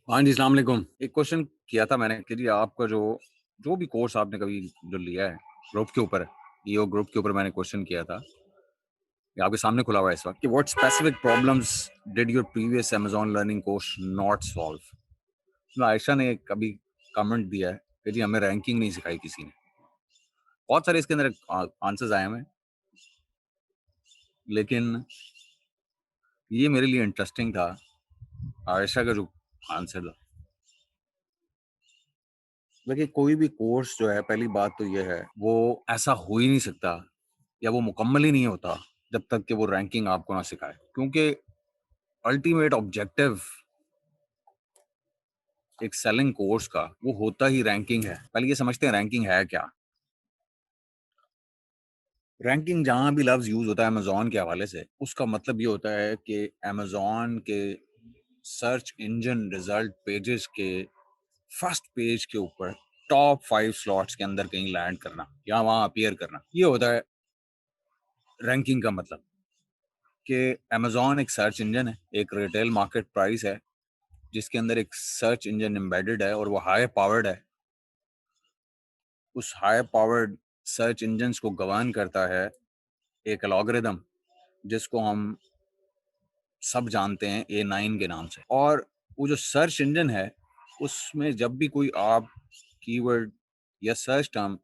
हाँ जी, अस्सलाम वालेकुम। एक क्वेश्चन किया था मैंने कि जी आपका जो जो भी कोर्स आपने कभी जो लिया है ग्रुप के ऊपर, ईओ ग्रुप के ऊपर मैंने क्वेश्चन किया था, ये आपके सामने खुला हुआ है इस वक़्त कि what specific problems did your previous Amazon learning course not solve? तो आयशा ने कभी कमेंट दिया है कि जी हमें रैंकिंग नहीं सिखाई किसी ने। बहुत सारे इसके अंदर आंसर्स आए हुए हैं, लेकिन ये मेरे लिए इंटरेस्टिंग था, आयशा का जो आंसर था। देखिए, कोई भी कोर्स जो है पहली बात तो ये है, वो ऐसा हो ही नहीं सकता या वो मुकम्मल ही नहीं होता जब तक कि वो रैंकिंग आपको ना सिखाए। क्योंकि अल्टीमेट ऑब्जेक्टिव एक सेलिंग कोर्स का वो होता ही रैंकिंग है। पहले ये समझते हैं रैंकिंग है क्या? रैंकिंग जहाँ भी लफ्ज़ यूज़ होता है अमेज़न के हवाले से, उसका मतलब ये होता है कि अमेज़न के सर्च इंजन रिज़ल्ट पेजेज़ के फर्स्ट पेज के ऊपर टॉप 5 स्लॉट्स के अंदर कहीं लैंड करना या वहाँ अपीयर करना। ये होता है रैंकिंग का मतलब कि अमेज़न एक सर्च इंजन है, एक रिटेल मार्केट प्राइस है, जिसके अंदर एक सर्च इंजन एम्बेडेड है और वो हाई पावर्ड है। उस हाई पावर्ड सर्च इंजन्स को गवर्न करता है एक एल्गोरिदम जिसको हम सब जानते हैं A9 के नाम से। और वो जो सर्च इंजन है, उसमें जब भी कोई आप कीवर्ड या सर्च टर्म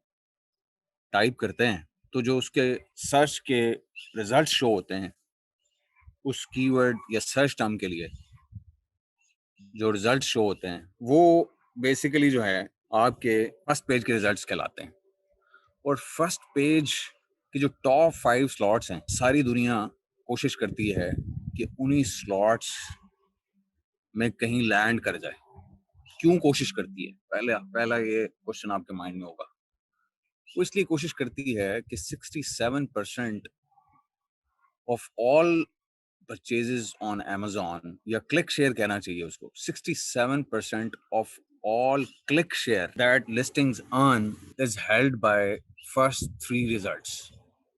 टाइप करते हैं, तो जो उसके सर्च के रिजल्ट शो होते हैं, उस कीवर्ड या सर्च टर्म के लिए जो रिजल्ट शो होते हैं, वो बेसिकली जो है आपके फर्स्ट पेज के रिजल्ट्स कहलाते हैं। और फर्स्ट पेज की जो टॉप 5 स्लॉट्स हैं, सारी दुनिया कोशिश करती है कि उन्हीं स्लॉट्स में कहीं लैंड कर जाए। क्यों कोशिश करती है? पहला ये क्वेश्चन आपके माइंड में होगा। वो इसलिए कोशिश करती है कि 67% of all purchases on Amazon या क्लिक शेयर कहना चाहिए उसको, 67% of all click share that listings earn is held by first 3 results.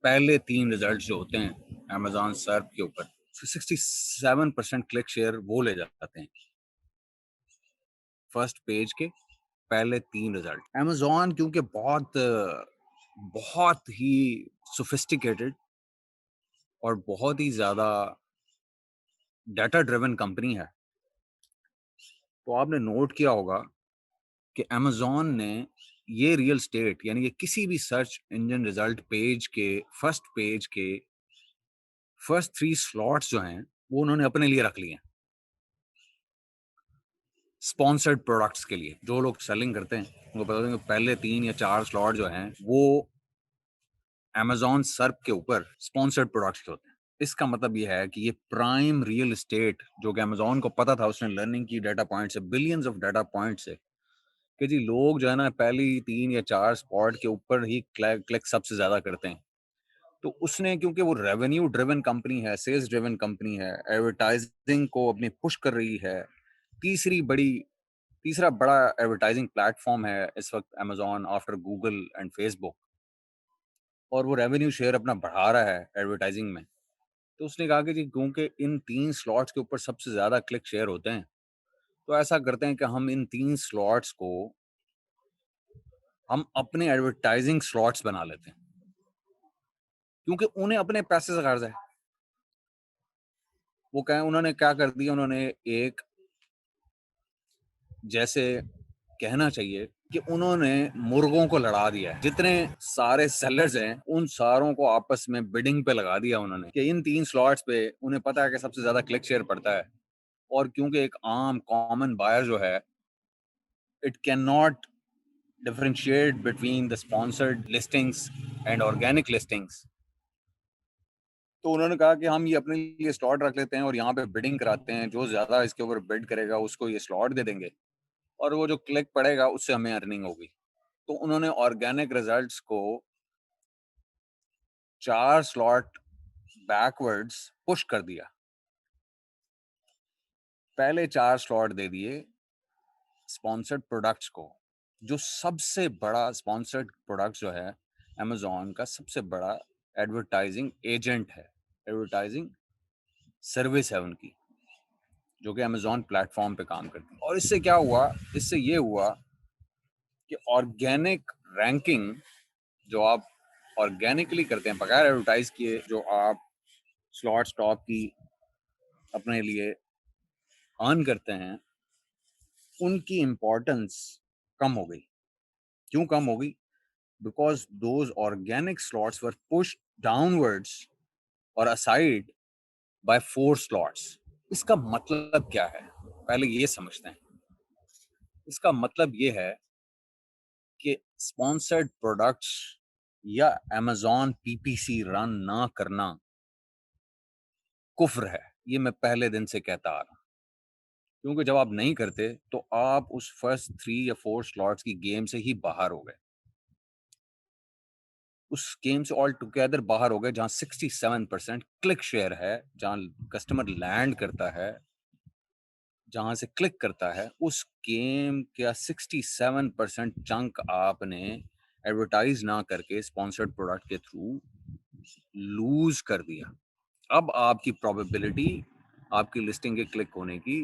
पहले 3 रिजल्ट जो होते हैं अमेज़न सर्फ के ऊपर, 67% क्लिक शेयर वो ले जाते हैं फर्स्ट पेज के पहले 3 रिजल्ट। अमेज़न क्योंकि बहुत ही सोफिस्टिकेटेड और बहुत ही ज़्यादा डाटा ड्रिवन कंपनी है, तो आपने नोट किया होगा कि अमेज़न ने ये रियल एस्टेट यानी कि किसी भी सर्च इंजन रिजल्ट पेज के फर्स्ट पेज के फर्स्ट 3 स्लॉट्स जो हैं, वो उन्होंने अपने लिए रख लिए हैं, स्पॉन्सर्ड प्रोडक्ट्स के लिए। जो लोग सेलिंग करते हैं, उनको पता होता है कि पहले 3 या 4 स्लॉट जो हैं, वो अमेज़न सर्फ के ऊपर स्पॉन्सर्ड प्रोडक्ट्स के होते हैं। इसका मतलब ये है कि ये प्राइम रियल एस्टेट जो कि अमेज़न को पता था, उसने लर्निंग की डाटा पॉइंट से, बिलियंस ऑफ डाटा पॉइंट से, कि जी लोग जो है ना पहली 3 या 4 स्पॉट के ऊपर ही क्लिक सबसे ज़्यादा करते हैं। तो उसने क्योंकि वो रेवेन्यू ड्रिवन कंपनी है, सेल्स ड्रिवन कंपनी है, एडवर्टाइजिंग को अपनी पुश कर रही है। तीसरी बड़ी तीसरा बड़ा एडवर्टाइजिंग प्लेटफ़ॉर्म है इस वक़्त Amazon after Google and Facebook, और वो रेवेन्यू शेयर अपना बढ़ा रहा है एडवर्टाइजिंग में। तो उसने कहा कि जी क्योंकि इन 3 स्लॉट्स के ऊपर सबसे ज़्यादा क्लिक शेयर होते हैं, तो ऐसा करते हैं कि हम इन 3 स्लॉट्स को हम अपने एडवर्टाइजिंग स्लॉट्स बना लेते हैं। क्योंकि उन्हें अपने पैसे से गर्ज़ है। वो क्या है, उन्होंने क्या कर दिया, उन्होंने एक जैसे कहना चाहिए कि उन्होंने मुर्गों को लड़ा दिया है। जितने सारे सेलर्स हैं, उन सारों को आपस में बिडिंग पे लगा दिया उन्होंने कि इन 3 स्लॉट्स पे उन्हें पता है कि सबसे ज़्यादा क्लिक शेयर पड़ता है। और क्योंकि एक आम कॉमन बायर जो है, it can not differentiate between the sponsored listings and organic listings. तो उन्होंने कहा कि हम ये अपने लिए स्लॉट रख लेते हैं और यहाँ पे बिडिंग कराते हैं, जो ज़्यादा इसके ऊपर बिड करेगा उसको ये स्लॉट दे देंगे और वो जो क्लिक पड़ेगा उससे हमें अर्निंग होगी। तो उन्होंने ऑर्गेनिक रिजल्ट्स को 4 स्लॉट बैकवर्ड्स पुश कर दिया। पहले 4 स्लॉट दे दिए स्पॉन्सर्ड प्रोडक्ट्स को, जो सबसे बड़ा स्पॉन्सर्ड प्रोडक्ट जो है अमेज़न का सबसे बड़ा एडवर्टाइजिंग एजेंट है, एडवर्टाइजिंग सर्विस है उनकी। जो कि अमेज़न प्लेटफ़ॉर्म पे काम करती है। और इससे क्या हुआ, इससे ये हुआ कि ऑर्गेनिक रैंकिंग जो आप ऑर्गेनिकली करते हैं बगैर एडवर्टाइज किए, जो आप स्लॉट स्टॉप की अपने लिए अर्न करते हैं, उनकी इम्पोर्टेंस कम हो गई। क्यों कम हो गई? Because those organic slots were pushed downwards और असाइड बाय 4 स्लॉट्स। इसका मतलब क्या है, पहले ये समझते हैं। इसका मतलब ये है कि स्पॉन्सर्ड प्रोडक्ट्स या अमेज़न पीपीसी रन ना करना कुफ्र है। ये मैं पहले दिन से कहता आ रहा हूँ, क्योंकि जब आप नहीं करते तो आप उस फर्स्ट 3 या 4 स्लॉट्स की गेम से ही बाहर हो गए। उस गेम से ऑल टुगेदर बाहर हो गए जहां 67% क्लिक शेयर है, जहां कस्टमर लैंड करता है, जहां से क्लिक करता है, उस गेम का 67% चंक आपने एडवर्टाइज ना करके स्पॉन्सर्ड प्रोडक्ट के थ्रू लूज कर दिया। अब आपकी प्रोबेबिलिटी आपकी लिस्टिंग के क्लिक होने की,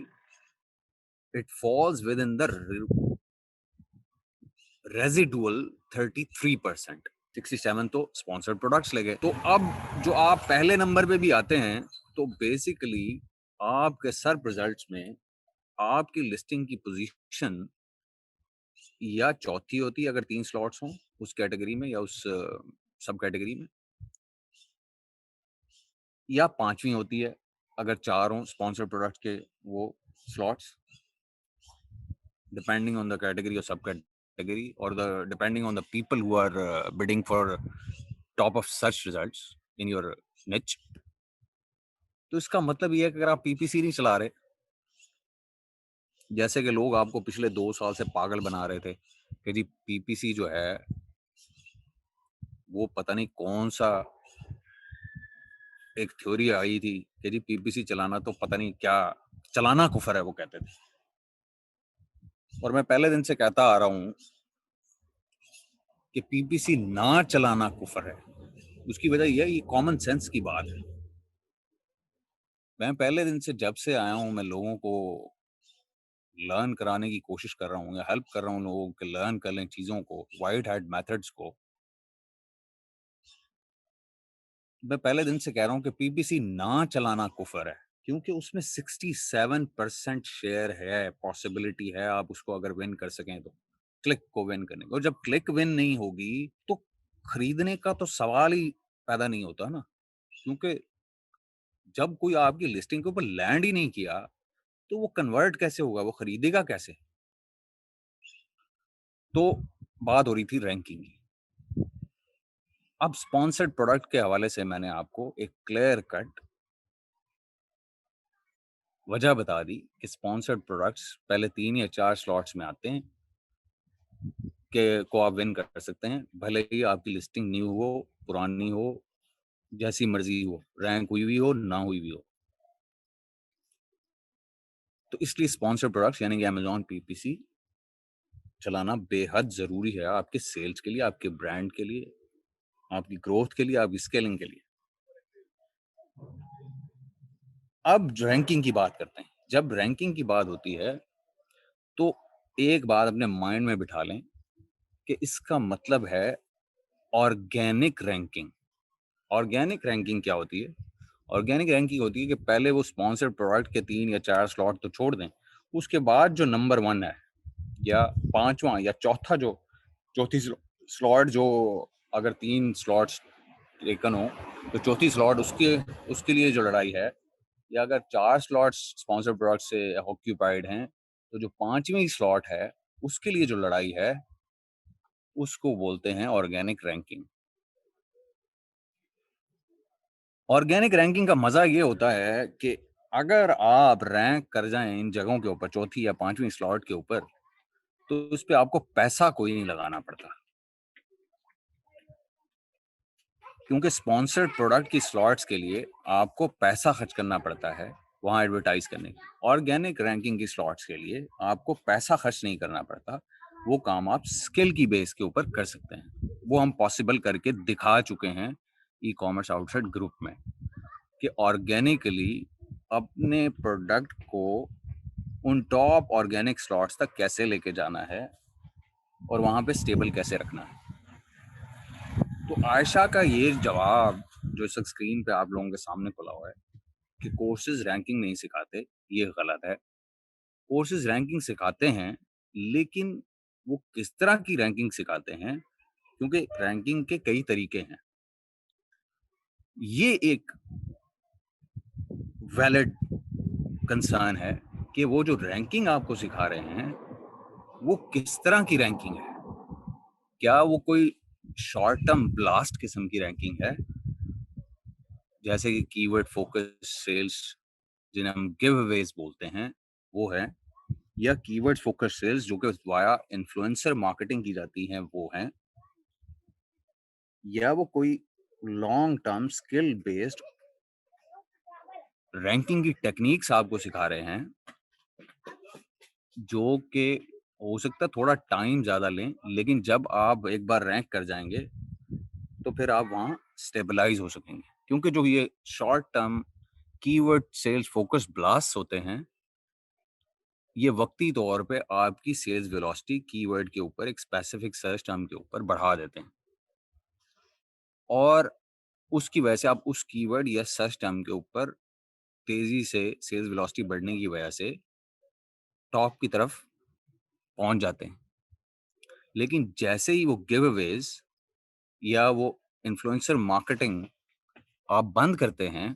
it falls with in the residual 33%। 67 तो स्पॉन्सर्ड प्रोडक्ट्स लगे। तो अब जो आप पहले नंबर पे भी आते हैं, तो बेसिकली आपके सर्च रिजल्ट्स में आपकी लिस्टिंग की पोजीशन या चौथी होती है अगर 3 स्लॉट्स हों उस कैटेगरी में या उस सब कैटेगरी में, या 5वीं होती है अगर 4 हों स्पॉन्सर्ड प्रोडक्ट्स के वो slots, depending on the category और सब कैटेगरी, और the depending on the people who are bidding for top of search results in your niche. तो इसका मतलब ये है कि अगर आप पीपीसी नहीं चला रहे, जैसे कि लोग आपको पिछले 2 साल से पागल बना रहे थे कि जी पीपीसी जो है वो पता नहीं कौन सा एक थ्योरी आई थी कि जी पीपीसी चलाना तो पता नहीं क्या, चलाना कुफर है वो कहते थे। और मैं पहले दिन से कहता आ रहा हूं कि पीपीसी ना चलाना कुफर है। उसकी वजह यह है, ये कॉमन सेंस की बात है। मैं पहले दिन से जब से आया हूं, मैं लोगों को लर्न कराने की कोशिश कर रहा हूँ या हेल्प कर रहा हूँ लोगों के लर्न कर लें चीज़ों को, वाइट हैट मेथड्स को। मैं पहले दिन से कह रहा हूँ कि पीपीसी ना चलाना कुफर है, क्योंकि उसमें 67% शेयर है, पॉसिबिलिटी है आप उसको अगर विन कर सकें तो, क्लिक को विन करने को। और जब क्लिक विन नहीं होगी तो खरीदने का तो सवाल ही पैदा नहीं होता ना, क्योंकि जब कोई आपकी लिस्टिंग के ऊपर लैंड ही नहीं किया तो वो कन्वर्ट कैसे होगा, वो खरीदेगा कैसे? तो बात हो रही थी रैंकिंग की। अब स्पॉन्सर्ड प्रोडक्ट के हवाले से मैंने आपको एक क्लियर कट वजह बता दी कि स्पॉन्सर्ड प्रोडक्ट्स पहले 3 या 4 स्लॉट्स में आते हैं कि को आप विन कर सकते हैं, भले ही आपकी लिस्टिंग न्यू हो, पुरानी हो, जैसी मर्जी हो, रैंक हुई हुई हो, ना हुई हुई हो। तो इसलिए स्पॉन्सर्ड प्रोडक्ट्स यानी कि अमेज़न पीपीसी चलाना बेहद ज़रूरी है आपके सेल्स के लिए, आपके ब्रांड के लिए, आपकी ग्रोथ के लिए, आपकी स्केलिंग के लिए। अब रैंकिंग की बात करते हैं। जब रैंकिंग की बात होती है तो एक बात अपने माइंड में बिठा लें कि इसका मतलब है ऑर्गेनिक रैंकिंग। ऑर्गेनिक रैंकिंग क्या होती है? ऑर्गेनिक रैंकिंग होती है कि पहले वो स्पॉन्सर्ड प्रोडक्ट के 3 या 4 स्लॉट तो छोड़ दें, उसके बाद जो नंबर 1 है या 5वां या चौथा, जो चौथी स्लॉट, जो अगर 3 स्लॉट्स टेकन हो तो चौथी स्लॉट उसके उसके लिए जो लड़ाई है, या अगर 4 स्लॉट्स स्पॉन्सर्ड प्रोडक्ट से ऑक्यूपाइड हैं तो जो 5वीं स्लॉट है उसके लिए जो लड़ाई है उसको बोलते हैं ऑर्गेनिक रैंकिंग। ऑर्गेनिक रैंकिंग का मजा ये होता है कि अगर आप रैंक कर जाएं इन जगहों के ऊपर, चौथी या 5वीं स्लॉट के ऊपर, तो उस पे आपको पैसा कोई नहीं लगाना पड़ता, क्योंकि स्पॉन्सर्ड प्रोडक्ट की स्लॉट्स के लिए आपको पैसा खर्च करना पड़ता है वहां एडवर्टाइज करने के। ऑर्गेनिक रैंकिंग की स्लॉट्स के लिए आपको पैसा खर्च नहीं करना पड़ता, वो काम आप स्किल की बेस के ऊपर कर सकते हैं। वो हम पॉसिबल करके दिखा चुके हैं ई कॉमर्स आउटसाइड ग्रुप में, कि ऑर्गेनिकली अपने प्रोडक्ट को उन टॉप ऑर्गेनिक स्लॉट्स तक कैसे लेके जाना है और वहाँ पे स्टेबल कैसे रखना है। तो आयशा का ये जवाब जो इस स्क्रीन पे आप लोगों के सामने खुला हुआ है कि कोर्सेज रैंकिंग नहीं सिखाते, ये गलत है। कोर्सेज रैंकिंग सिखाते हैं, लेकिन वो किस तरह की रैंकिंग सिखाते हैं, क्योंकि रैंकिंग के कई तरीके हैं। ये एक वैलिड कंसर्न है कि वो जो रैंकिंग आपको सिखा रहे हैं वो किस तरह की रैंकिंग है। क्या वो कोई शॉर्ट टर्म ब्लास्ट किस्म की रैंकिंग है, जैसे कि कीवर्ड फोकस सेल्स जिन्हें हम गिव अवेज बोलते हैं वो है, या कीवर्ड फोकस सेल्स जो कि वाया इन्फ्लुएंसर मार्केटिंग की जाती हैं वो हैं, या वो कोई long term skill based ranking की टेक्निक्स आपको सिखा रहे हैं, जो कि हो सकता है थोड़ा टाइम ज़्यादा लें, लेकिन जब आप एक बार रैंक कर जाएंगे तो फिर आप वहाँ स्टेबलाइज हो सकेंगे। क्योंकि जो ये short term keyword sales focus blast होते हैं, ये वक्ती तौर पे आपकी सेल्स वेलोसिटी कीवर्ड के ऊपर एक स्पेसिफिक सर्च टर्म के ऊपर बढ़ा देते हैं, और उसकी वजह से आप उस कीवर्ड या सर्च टर्म के ऊपर तेजी से सेल्स वेलोसिटी बढ़ने की वजह से टॉप की तरफ पहुंच जाते हैं। लेकिन जैसे ही वो गिव अवेज या वो इन्फ्लुएंसर मार्केटिंग आप बंद करते हैं,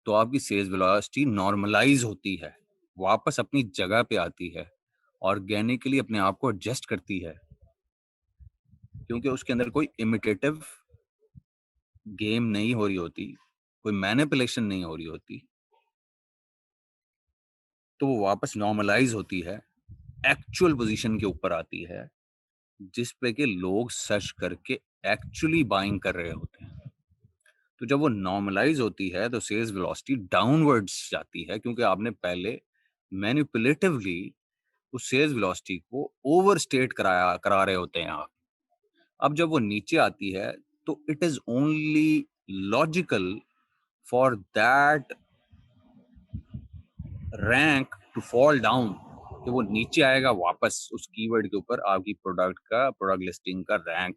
तो आपकी सेल्स वेलोसिटी नॉर्मलाइज होती है, वापस अपनी जगह पे आती है, ऑर्गेनिकली अपने आप को एडजस्ट करती है, क्योंकि उसके अंदर कोई इमिटेटिव गेम नहीं हो रही होती, कोई मैनिपुलेशन नहीं हो रही होती। तो वो वापस नॉर्मलाइज होती है, एक्चुअल पोजीशन के ऊपर आती है, जिस पे के लोग सर्च करके एक्चुअली बाइंग कर रहे होते हैं। तो जब वो नॉर्मलाइज होती है तो सेल्स वेलोसिटी डाउनवर्ड्स जाती है, क्योंकि आपने पहले मैनिपुलेटिवली उस सेल्स वेलोसिटी को ओवरस्टेट करा रहे होते हैं आप। अब जब वो नीचे आती है तो it is only logical for that rank to fall down, कि वो नीचे आएगा वापस उस कीवर्ड के ऊपर आपकी प्रोडक्ट लिस्टिंग का रैंक,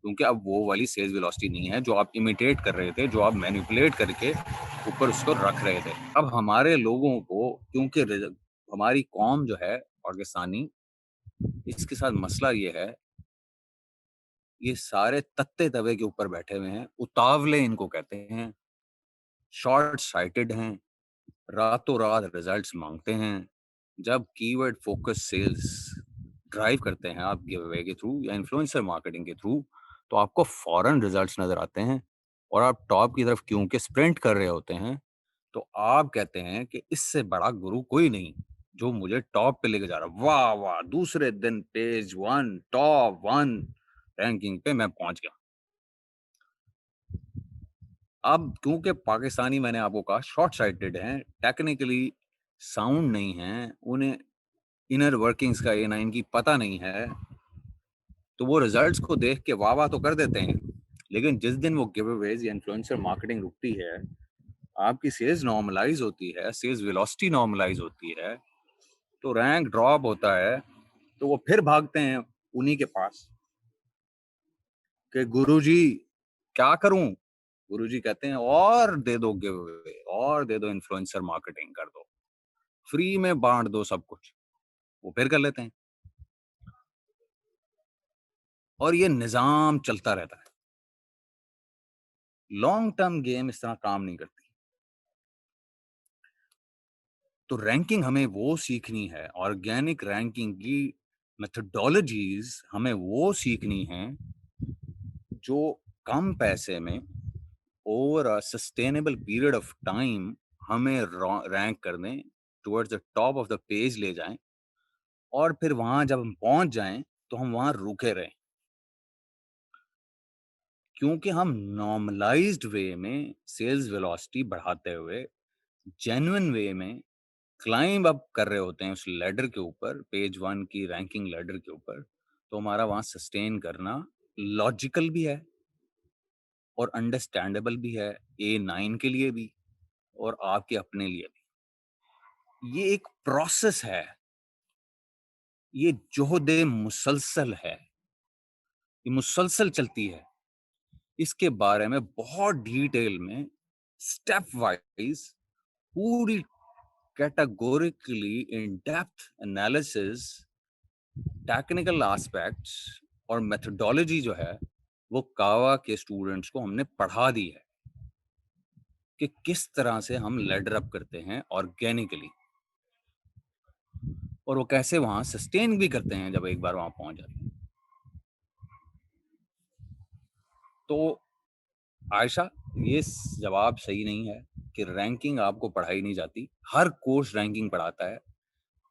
क्योंकि अब वो वाली सेल्स वेलोसिटी नहीं है जो आप इमिटेट कर रहे थे, जो आप मैनिपुलेट करके ऊपर उसको रख रहे थे। अब हमारे लोगों को, क्योंकि हमारी कौम जो है पाकिस्तानी, इसके साथ मसला ये है, ये सारे तत्ते तवे के ऊपर बैठे हुए हैं, उतावले इनको कहते हैं, शॉर्ट साइटेड हैं, रातों रात रिजल्ट्स मांगते हैं। जब कीवर्ड फोकस सेल्स ड्राइव करते हैं आप गिव अवे के थ्रू या इन्फ्लुएंसर मार्केटिंग के थ्रू, तो आपको फौरन रिजल्ट्स नजर आते हैं, और आप टॉप की तरफ क्योंकि स्प्रिंट कर रहे होते हैं, तो आप कहते हैं कि इससे बड़ा गुरु कोई नहीं जो मुझे टॉप पे लेके जा रहा। वाह वाह, दूसरे दिन page one, top one ranking पे मैं पहुंच गया। अब क्योंकि पाकिस्तानी, मैंने आपको कहा, शॉर्ट साइटेड हैं, टेक्निकली साउंड नहीं है, उन्हें इनर वर्किंग्स का A9 की पता नहीं है, तो वो रिजल्ट्स को देख के वाह वाह तो कर देते हैं, लेकिन जिस दिन वो गिव अवेज या इन्फ्लुएंसर मार्केटिंग रुकती है, आपकी सेल्स नॉर्मलाइज होती है, सेल्स वेलोसिटी नॉर्मलाइज होती है, तो रैंक ड्रॉप होता है, तो वो फिर भागते हैं उन्हीं के पास कि गुरुजी क्या करूं। गुरुजी कहते हैं और दे दो गिव अवे, और दे दो इन्फ्लुएंसर मार्केटिंग कर दो, फ्री में बांट दो सब कुछ। वो फिर कर लेते हैं, और ये निजाम चलता रहता है। लॉन्ग टर्म गेम इस तरह काम नहीं करती। तो रैंकिंग हमें वो सीखनी है, ऑर्गेनिक रैंकिंग की मेथडोलॉजीज हमें वो सीखनी है जो कम पैसे में over a sustainable period of time हमें रैंक कर दें, towards the top of the page ले जाएं, और फिर वहां जब हम पहुंच जाएं तो हम वहां रुके रहें, क्योंकि हम नॉर्मलाइज्ड वे में सेल्स वेलोसिटी बढ़ाते हुए जेन्युइन वे में क्लाइंब अप कर रहे होते हैं उस लैडर के ऊपर, पेज वन की रैंकिंग लैडर के ऊपर, तो हमारा वहां सस्टेन करना लॉजिकल भी है और अंडरस्टैंडेबल भी है A9 के लिए भी, और आपके अपने लिए भी। ये एक प्रोसेस है, ये जोहद मुसलसल है, ये मुसलसल चलती है। इसके बारे में बहुत डिटेल में स्टेप वाइज पूरी categorically in depth analysis, technical aspects और मेथोडोलॉजी जो है वो कावा के स्टूडेंट्स को हमने पढ़ा दी है कि किस तरह से हम लेडर अप करते हैं ऑर्गेनिकली, और वो कैसे वहां सस्टेन भी करते हैं जब एक बार वहां पहुंच जाते हैं। तो आयशा, ये जवाब सही नहीं है कि रैंकिंग आपको पढ़ाई नहीं जाती। हर कोर्स रैंकिंग पढ़ाता है,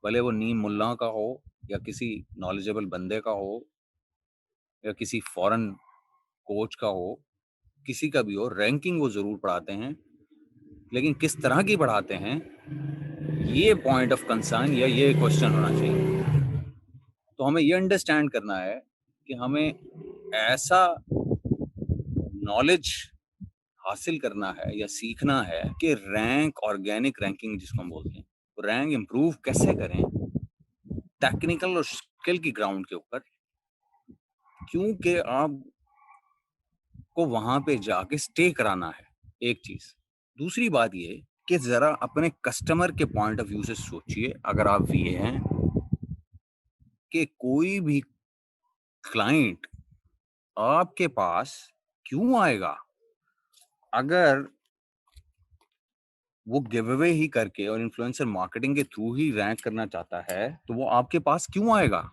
भले वो नीम मुल्ला का हो या किसी नॉलेजेबल बंदे का हो या किसी फॉरेन कोच का हो, किसी का भी हो, रैंकिंग वो जरूर पढ़ाते हैं। लेकिन किस तरह की पढ़ाते हैं, ये पॉइंट ऑफ कंसर्न या ये क्वेश्चन होना चाहिए। तो हमें ये अंडरस्टैंड करना है कि हमें ऐसा नॉलेज हासिल करना है या सीखना है कि रैंक, ऑर्गेनिक रैंकिंग जिसको हम बोलते हैं, तो रैंक इंप्रूव कैसे करें टेक्निकल और स्किल की ग्राउंड के ऊपर, क्योंकि आपको वहां पे जाके स्टे कराना है। एक चीज। दूसरी बात ये कि जरा अपने कस्टमर के पॉइंट ऑफ व्यू से सोचिए, अगर आप वीए हैं, कि कोई भी क्लाइंट आपके पास क्यों आएगा अगर वो गिव अवे ही करके और इन्फ्लुएंसर मार्केटिंग के थ्रू ही रैंक करना चाहता है, तो वो आपके पास क्यों आएगा?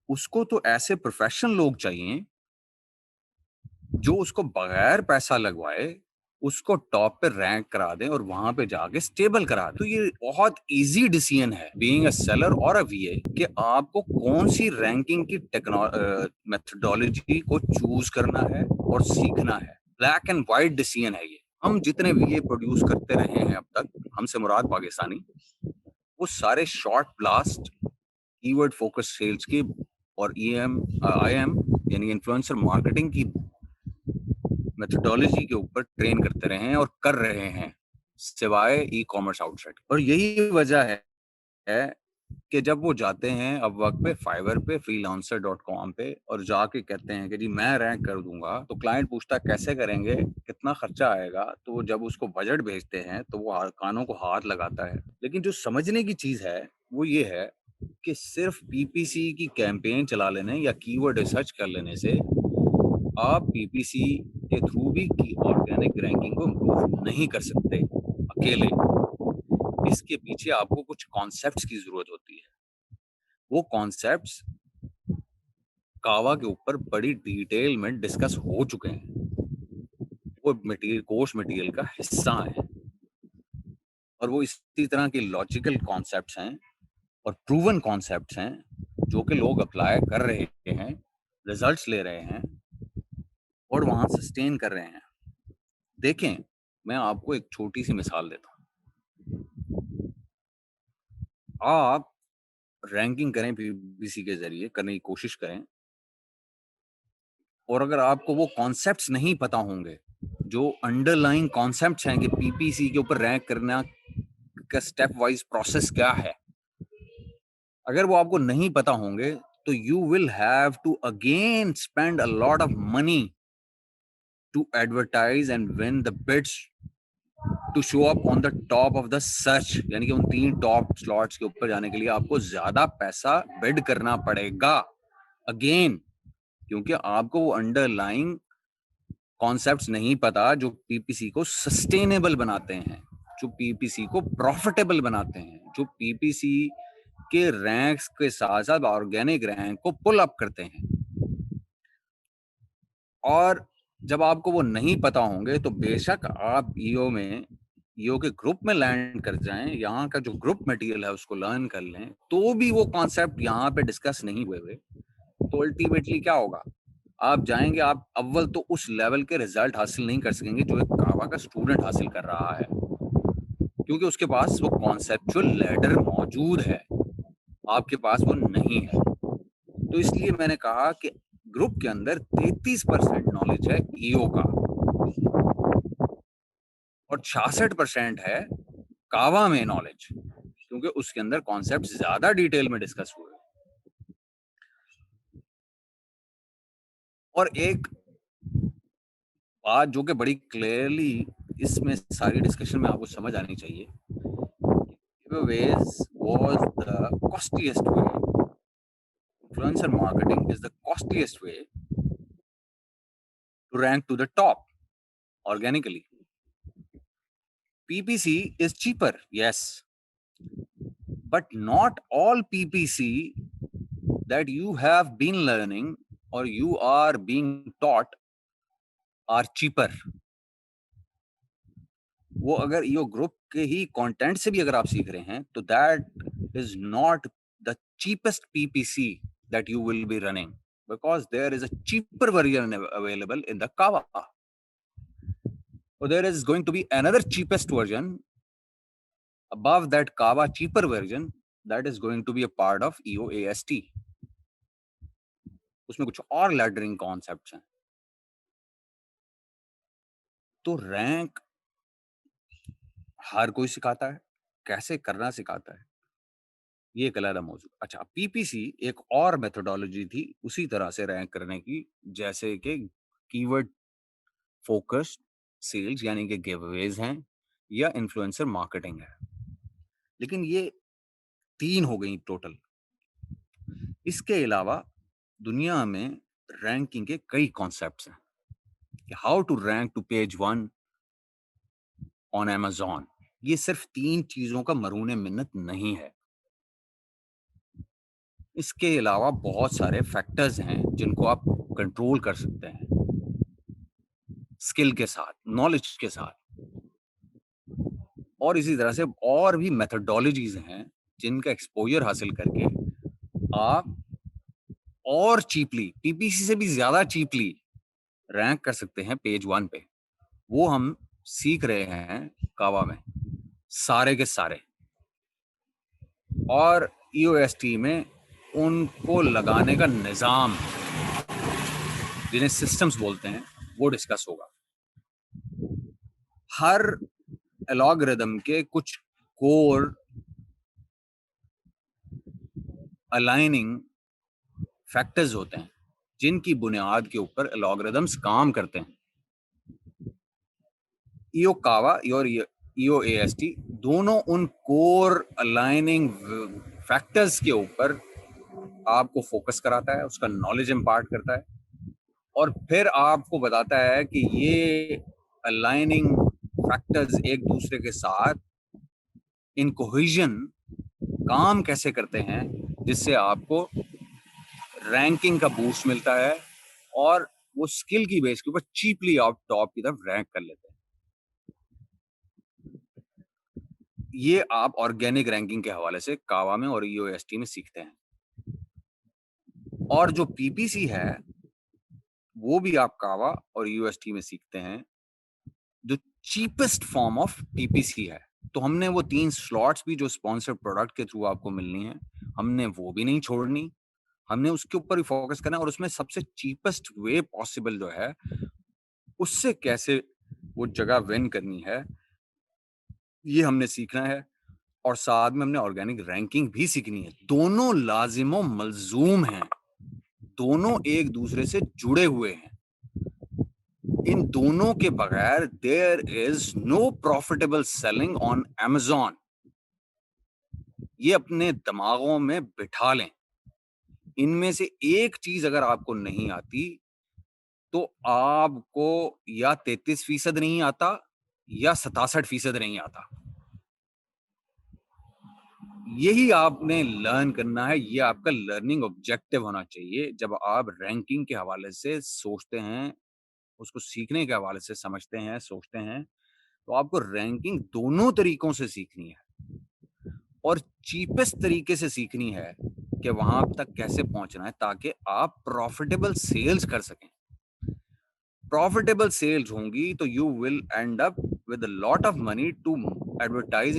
उसको तो ऐसे प्रोफेशनल लोग चाहिए जो उसको बगैर पैसा लगवाए उसको टॉप पे रैंक करा दें और वहां पे जाके स्टेबल करा दें। तो ये बहुत इजी डिसीजन है बीइंग अ सेलर और अ वीए कि आपको कौन सी रैंकिंग की मेथडोलॉजी को चूज करना है और सीखना है। ब्लैक एंड व्हाइट डिसीजन है ये। हम जितने वीए प्रोड्यूस करते रहे हैं अब तक, हमसे मुराद पाकिस्तानी, वो सारे short blast, keyword focus sales की और ईएम आईएम यानी इन्फ्लुएंसर मार्केटिंग की मेथोडोलॉजी के ऊपर ट्रेन करते रहे हैं और कर रहे हैं, सिवाय ई कॉमर्स आउटसाइड। और यही वजह है कि जब वो जाते हैं अब वक्त पे फाइवर पे, freelancer.com पे, और जाके कहते हैं कि जी मैं रैंक कर दूंगा, तो क्लाइंट पूछता है कैसे करेंगे, कितना खर्चा आएगा। तो वो जब उसको बजट भेजते हैं तो वो कानों को हाथ लगाता है। लेकिन जो समझने की चीज है वो ये है कि सिर्फ पीपीसी की कैंपेन चला लेने या कीवर्ड रिसर्च कर लेने से आप पीपीसी के थ्रू भी की ऑर्गेनिक रैंकिंग को इम्प्रूव नहीं कर सकते अकेले। इसके पीछे आपको कुछ कॉन्सेप्ट्स की जरूरत होती है। वो कॉन्सेप्ट्स कावा के ऊपर बड़ी डिटेल में डिस्कस हो चुके हैं, वो मटेरियल, कोर्स मटेरियल का हिस्सा है, और वो इसी तरह के लॉजिकल कॉन्सेप्ट्स हैं और प्रूवन कॉन्सेप्ट्स हैं जो कि लोग अप्लाई कर रहे हैं, रिजल्ट्स ले रहे हैं और वहां सस्टेन कर रहे हैं। देखें, मैं आपको एक छोटी सी मिसाल देता हूँ। आप रैंकिंग करें, पीपीसी के जरिए करने की कोशिश करें, और अगर आपको वो कॉन्सेप्ट्स नहीं पता होंगे, जो अंडरलाइंग कॉन्सेप्ट्स हैं कि पीपीसी के ऊपर रैंक करना का स्टेप वाइज प्रोसेस क्या है, अगर वो आपको नहीं पता होंगे, तो you will have to again spend a lot of money to advertise and win the bids to show up on the top of the search. यानी कि उन 3 टॉप स्लॉट्स के ऊपर जाने के लिए आपको ज्यादा पैसा बिड करना पड़ेगा अगेन, क्योंकि आपको वो अंडरलाइंग कॉन्सेप्ट्स नहीं पता जो पीपीसी को सस्टेनेबल बनाते हैं, जो पीपीसी को प्रॉफिटेबल बनाते हैं, जो पीपीसी के रैंक्स के साथ साथ ऑर्गेनिक रैंक को पुल अप करते हैं। और जब आपको वो नहीं पता होंगे तो बेशक आप ईओ के ग्रुप में लैंड कर जाएं, यहाँ का जो ग्रुप मटेरियल है उसको लर्न कर लें, तो भी वो कॉन्सेप्ट यहाँ पे डिस्कस नहीं हुए, तो अल्टीमेटली क्या होगा, आप जाएंगे, आप अव्वल तो उस लेवल के रिजल्ट हासिल नहीं कर सकेंगे जो एक कावा का स्टूडेंट हासिल कर रहा है, क्योंकि उसके पास वो कॉन्सेप्चुअल लैडर मौजूद है, आपके पास वो नहीं है। तो इसलिए मैंने कहा कि ग्रुप के अंदर 33% नॉलेज है ईओ का, और 66% है कावा में नॉलेज, क्योंकि उसके अंदर कॉन्सेप्ट ज्यादा डिटेल में डिस्कस हुए। और एक बात जो कि बड़ी क्लियरली इसमें सारी डिस्कशन में आपको समझ आनी चाहिए, giveaways was the costliest way. Influencer marketing is the costliest way to rank to the top organically. PPC is cheaper, yes, but not all PPC that you have been learning or you are being taught are cheaper. वो अगर यो group के ही content से भी अगर आप सीख रहे हैं तो that is not the cheapest PPC that you will be running, because there is a cheaper version available in the Kava. So there is going to be another cheapest version above that Kava cheaper version that is going to be a part of EOAST. उसमें कुछ और लैडरिंग concepts हैं। तो rank हर कोई सिखाता है, कैसे करना सिखाता है, ये एक अलग मौजूद। अच्छा, पीपीसी एक और मेथोडोलॉजी थी उसी तरह से रैंक करने की, जैसे कि कीवर्ड फोकस्ड सेल्स यानी कि गिवअवेज हैं या इन्फ्लुएंसर मार्केटिंग है। लेकिन ये 3 हो गई टोटल। इसके अलावा दुनिया में रैंकिंग के कई कॉन्सेप्ट्स हैं कि how to rank to page 1 on Amazon। ये सिर्फ 3 चीजों का मरूने मिन्नत नहीं है। इसके अलावा बहुत सारे फैक्टर्स हैं जिनको आप कंट्रोल कर सकते हैं स्किल के साथ, नॉलेज के साथ। और इसी तरह से और भी मेथोडोलॉजीज हैं जिनका एक्सपोजर हासिल करके आप और चीपली, पीपीसी से भी ज्यादा चीपली रैंक कर सकते हैं पेज 1 पे। वो हम सीख रहे हैं कावा में, सारे के सारे। और ईओएसटी में उनको लगाने का निजाम, जिन्हें सिस्टम्स बोलते हैं, वो डिस्कस होगा। हर एलॉगरिदम के कुछ कोर अलाइनिंग फैक्टर्स होते हैं जिनकी बुनियाद के ऊपर एलॉगरिदम्स काम करते हैं। ईओ कावा और ईओ एएसटी दोनों उन कोर अलाइनिंग फैक्टर्स के ऊपर आपको फोकस कराता है, उसका नॉलेज इम्पार्ट करता है और फिर आपको बताता है कि ये अलाइनिंग फैक्टर्स एक दूसरे के साथ इन कोहेजन काम कैसे करते हैं, जिससे आपको रैंकिंग का बूस्ट मिलता है और वो स्किल की बेस के ऊपर चीपली आप टॉप की तरफ रैंक कर लेते हैं। ये आप ऑर्गेनिक रैंकिंग के हवाले से कावा में और ईओएसटी में सीखते हैं। और जो पीपीसी है वो भी आप कावा और यूएसटी में सीखते हैं, जो चीपेस्ट फॉर्म ऑफ पीपीसी है। तो हमने वो 3 स्लॉट्स भी जो स्पॉन्सर्ड प्रोडक्ट के थ्रू आपको मिलनी है, हमने वो भी नहीं छोड़नी, हमने उसके ऊपर ही फोकस करना है और उसमें सबसे चीपेस्ट वे पॉसिबल जो है उससे कैसे वो जगह विन करनी है, ये हमने सीखना है। और साथ में हमने ऑर्गेनिक रैंकिंग भी सीखनी है। दोनों लाजिमो मलजूम हैं, दोनों एक दूसरे से जुड़े हुए हैं। इन दोनों के बगैर there is no profitable selling on Amazon। ये अपने दिमागों में बिठा लें। इनमें से एक चीज अगर आपको नहीं आती तो आपको या 33% नहीं आता या 67% नहीं आता। यही आपने लर्न करना है, ये आपका लर्निंग ऑब्जेक्टिव होना चाहिए। जब आप रैंकिंग के हवाले से सोचते हैं, उसको सीखने के हवाले से समझते हैं, सोचते हैं, तो आपको रैंकिंग दोनों तरीकों से सीखनी है और चीपेस्ट तरीके से सीखनी है कि वहां तक कैसे पहुंचना है ताकि आप प्रॉफिटेबल सेल्स कर सकें। प्रॉफिटेबल सेल्स होंगी तो you will end up with a lot of money to advertise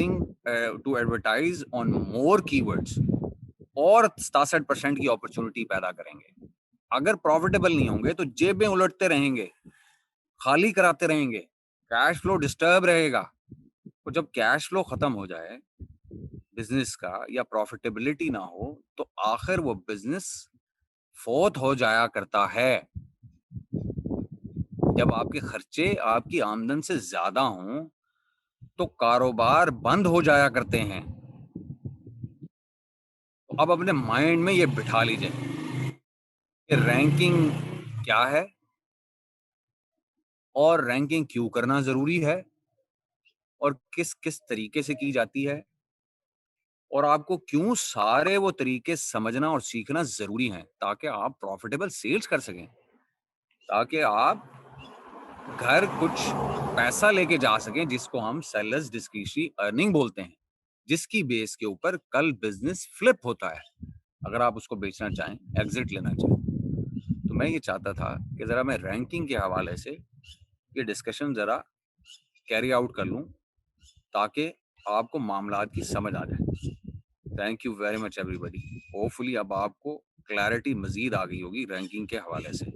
on more keywords और 67% की अपॉर्चुनिटी पैदा करेंगे। अगर प्रॉफिटेबल नहीं होंगे तो जेबें उलटते रहेंगे, खाली कराते रहेंगे कैश फ्लो डिस्टर्ब रहेगा। तो जब कैश फ्लो खत्म हो जाए बिजनेस का या प्रॉफिटेबिलिटी ना हो तो आखिर वो बिजनेस फोर्थ हो जाया करता है। जब आपके खर्चे आपकी आमदन से ज्यादा हों तो कारोबार बंद हो जाया करते हैं। तो अब अपने माइंड में ये बिठा लीजिए कि रैंकिंग क्या है और रैंकिंग क्यों करना जरूरी है और किस किस तरीके से की जाती है और आपको क्यों सारे वो तरीके समझना और सीखना जरूरी है ताकि आप प्रॉफिटेबल सेल्स कर सकें, ताकि आप घर कुछ पैसा लेके जा सकें जिसको हम सेलर्स डिस्क्रिशनरी अर्निंग बोलते हैं, जिसकी बेस के ऊपर कल बिजनेस फ्लिप होता है। अगर आप उसको बेचना चाहें, एग्जिट लेना चाहें, तो मैं ये चाहता था कि जरा मैं रैंकिंग के हवाले से ये डिस्कशन जरा कैरी आउट कर लूं ताकि आपको मामलात की समझ आ जाए। Thank you very much everybody. Hopefully अब आपको क्लैरिटी मजीद आ गई होगी रैंकिंग के हवाले से।